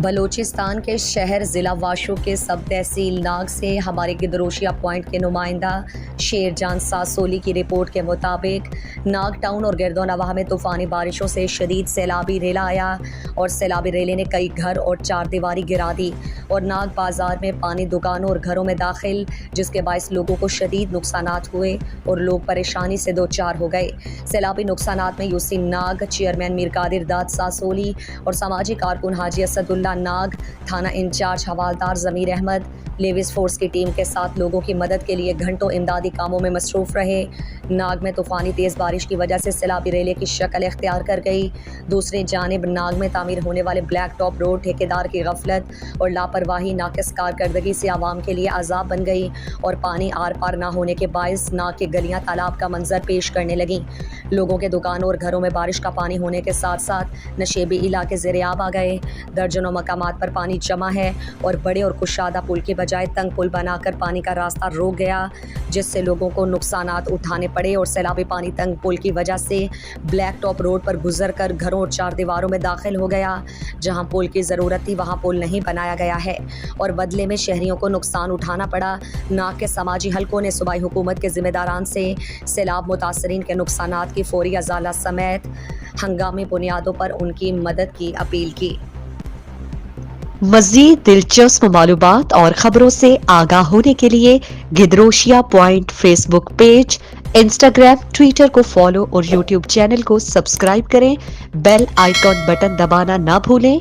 بلوچستان کے شہر ضلع واشو کے سب تحصیل ناگ سے ہمارے گدروشیا پوائنٹ کے نمائندہ شیر جان ساسولی کی رپورٹ کے مطابق ناگ ٹاؤن اور گرد و نواح میں طوفانی بارشوں سے شدید سیلابی ریلا آیا اور سیلابی ریلے نے کئی گھر اور چار دیواری گرا دی اور ناگ بازار میں پانی دکانوں اور گھروں میں داخل، جس کے باعث لوگوں کو شدید نقصانات ہوئے اور لوگ پریشانی سے دوچار ہو گئے۔ سیلابی نقصانات میں یوسی ناگ چیئرمین میر قادر داد ساسولی اور سماجی کارکن حاجی اسد اللہ ناگ، تھانہ انچارج حوالدار ضمیر احمد لیویس فورس کی ٹیم کے ساتھ لوگوں کی مدد کے لیے گھنٹوں امدادی کاموں میں مصروف رہے۔ ناگ میں طوفانی تیز بارش کی وجہ سے سیلابی ریلے کی شکل اختیار کر گئی۔ دوسری جانب ناگ میں تعمیر ہونے والے بلیک ٹاپ روڈ ٹھیکیدار کی غفلت اور لاپرواہی ناقص کارکردگی سے عوام کے لیے عذاب بن گئی اور پانی آر پار نہ ہونے کے باعث ناگ کی گلیاں تالاب کا منظر پیش کرنے لگیں۔ لوگوں کے دکانوں اور گھروں میں بارش کا پانی ہونے کے ساتھ ساتھ نشیبی علاقے زیر آب آ گئے۔ درجنوں مقامات پر پانی جمع ہے اور بڑے اور کشادہ پل کے بجائے تنگ پل بنا کر پانی کا راستہ روک گیا، جس سے لوگوں کو نقصانات اٹھانے پڑے اور سیلابی پانی تنگ پل کی وجہ سے بلیک ٹاپ روڈ پر گزر کر گھروں اور چار دیواروں میں داخل ہو گیا۔ جہاں پل کی ضرورت تھی وہاں پل نہیں بنایا گیا ہے اور بدلے میں شہریوں کو نقصان اٹھانا پڑا۔ ناگ کے سماجی حلقوں نے صوبائی حکومت کے ذمہ داران سے سیلاب متاثرین کے نقصانات کی فوری ازالہ سمیت ہنگامی بنیادوں پر ان کی مدد کی اپیل کی۔ مزید دلچسپ معلومات اور خبروں سے آگاہ ہونے کے لیے گدروشیا point Facebook page, Instagram, Twitter کو فالو اور یوٹیوب چینل کو سبسکرائب کریں۔ بیل آئیکن بٹن دبانا نہ بھولیں